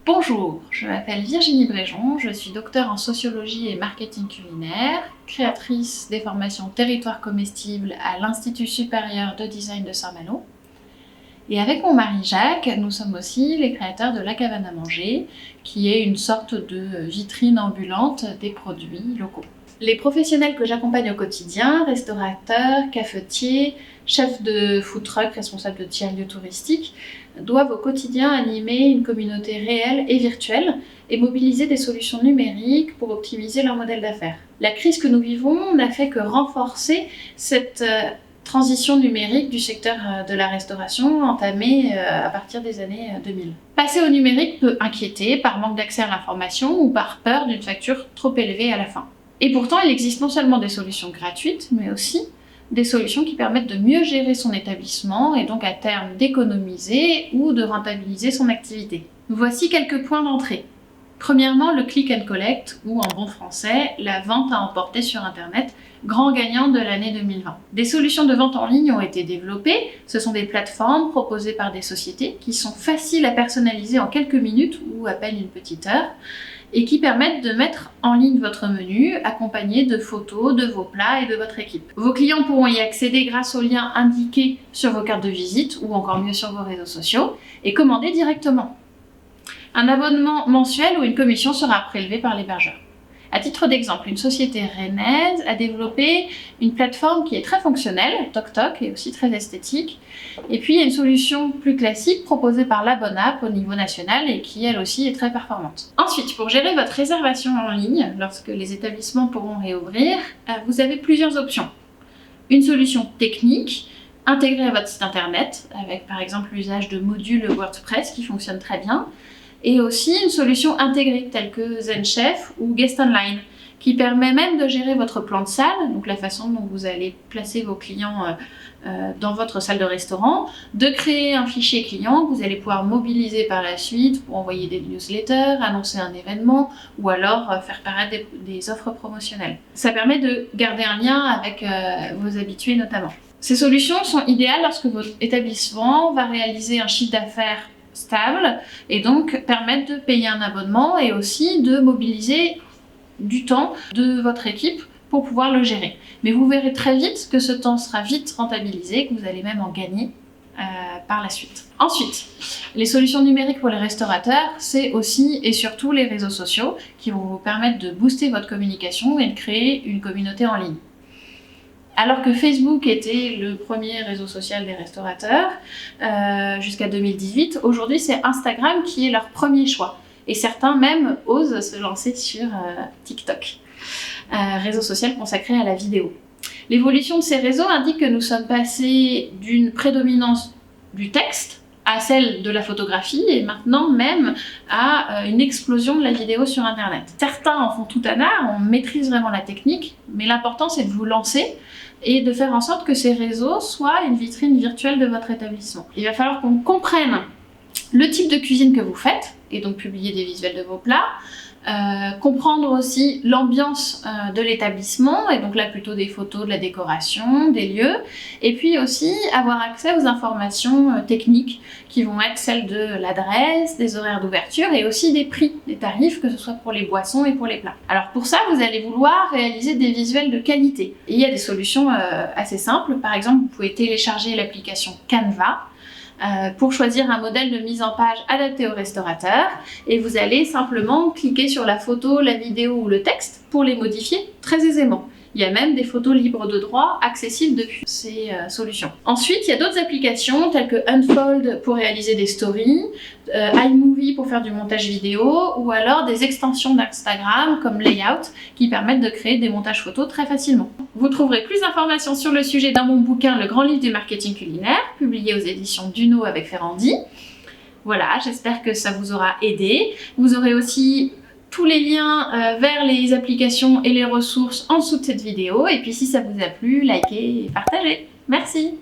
Bonjour, je m'appelle Virginie Bréjon, je suis docteure en sociologie et marketing culinaire, créatrice des formations Territoire comestible à l'Institut supérieur de design de Saint-Malo. Et avec mon mari Jacques, nous sommes aussi les créateurs de La Cabane à Manger, qui est une sorte de vitrine ambulante des produits locaux. Les professionnels que j'accompagne au quotidien, restaurateurs, cafetiers, chefs de food truck, responsables de tiers-lieux touristiques, doivent au quotidien animer une communauté réelle et virtuelle et mobiliser des solutions numériques pour optimiser leur modèle d'affaires. La crise que nous vivons n'a fait que renforcer cette transition numérique du secteur de la restauration entamée à partir des années 2000. Passer au numérique peut inquiéter par manque d'accès à l'information ou par peur d'une facture trop élevée à la fin. Et pourtant, il existe non seulement des solutions gratuites, mais aussi des solutions qui permettent de mieux gérer son établissement et donc à terme d'économiser ou de rentabiliser son activité. Voici quelques points d'entrée. Premièrement, le click and collect, ou en bon français, la vente à emporter sur Internet, grand gagnant de l'année 2020. Des solutions de vente en ligne ont été développées. Ce sont des plateformes proposées par des sociétés qui sont faciles à personnaliser en quelques minutes ou à peine une petite heure et qui permettent de mettre en ligne votre menu accompagné de photos de vos plats et de votre équipe. Vos clients pourront y accéder grâce aux liens indiqués sur vos cartes de visite ou encore mieux sur vos réseaux sociaux et commander directement. Un abonnement mensuel ou une commission sera prélevé par l'hébergeur. À titre d'exemple, une société rennaise a développé une plateforme qui est très fonctionnelle, TokTok, et aussi très esthétique. Et puis il y a une solution plus classique proposée par la Bonne App au niveau national et qui elle aussi est très performante. Ensuite, pour gérer votre réservation en ligne, lorsque les établissements pourront réouvrir, vous avez plusieurs options. Une solution technique, intégrée à votre site internet, avec par exemple l'usage de modules WordPress qui fonctionnent très bien, et aussi une solution intégrée telle que ZenChef ou Guest Online qui permet même de gérer votre plan de salle, donc la façon dont vous allez placer vos clients dans votre salle de restaurant, de créer un fichier client que vous allez pouvoir mobiliser par la suite pour envoyer des newsletters, annoncer un événement ou alors faire paraître des offres promotionnelles. Ça permet de garder un lien avec vos habitués notamment. Ces solutions sont idéales lorsque votre établissement va réaliser un chiffre d'affaires stable et donc permettre de payer un abonnement et aussi de mobiliser du temps de votre équipe pour pouvoir le gérer. Mais vous verrez très vite que ce temps sera vite rentabilisé, que vous allez même en gagner par la suite. Ensuite, les solutions numériques pour les restaurateurs, c'est aussi et surtout les réseaux sociaux qui vont vous permettre de booster votre communication et de créer une communauté en ligne. Alors que Facebook était le premier réseau social des restaurateurs jusqu'à 2018, aujourd'hui c'est Instagram qui est leur premier choix. Et certains même osent se lancer sur TikTok, réseau social consacré à la vidéo. L'évolution de ces réseaux indique que nous sommes passés d'une prédominance du texte à celle de la photographie et maintenant même à une explosion de la vidéo sur Internet. Certains en font tout un art, on maîtrise vraiment la technique, mais l'important c'est de vous lancer et de faire en sorte que ces réseaux soient une vitrine virtuelle de votre établissement. Il va falloir qu'on comprenne le type de cuisine que vous faites et donc publier des visuels de vos plats, comprendre aussi l'ambiance de l'établissement et donc là plutôt des photos de la décoration, des lieux et puis aussi avoir accès aux informations techniques qui vont être celles de l'adresse, des horaires d'ouverture et aussi des prix, des tarifs que ce soit pour les boissons et pour les plats. Alors pour ça vous allez vouloir réaliser des visuels de qualité et il y a des solutions assez simples. Par exemple vous pouvez télécharger l'application Canva pour choisir un modèle de mise en page adapté au restaurateur et vous allez simplement cliquer sur la photo, la vidéo ou le texte pour les modifier très aisément. Il y a même des photos libres de droit accessibles depuis ces solutions. Ensuite, il y a d'autres applications telles que Unfold pour réaliser des stories, iMovie pour faire du montage vidéo ou alors des extensions d'Instagram comme Layout qui permettent de créer des montages photos très facilement. Vous trouverez plus d'informations sur le sujet dans mon bouquin Le Grand Livre du Marketing Culinaire, publié aux éditions Duno avec Ferrandi. Voilà, j'espère que ça vous aura aidé. Vous aurez aussi tous les liens vers les applications et les ressources en dessous de cette vidéo. Et puis si ça vous a plu, likez et partagez. Merci!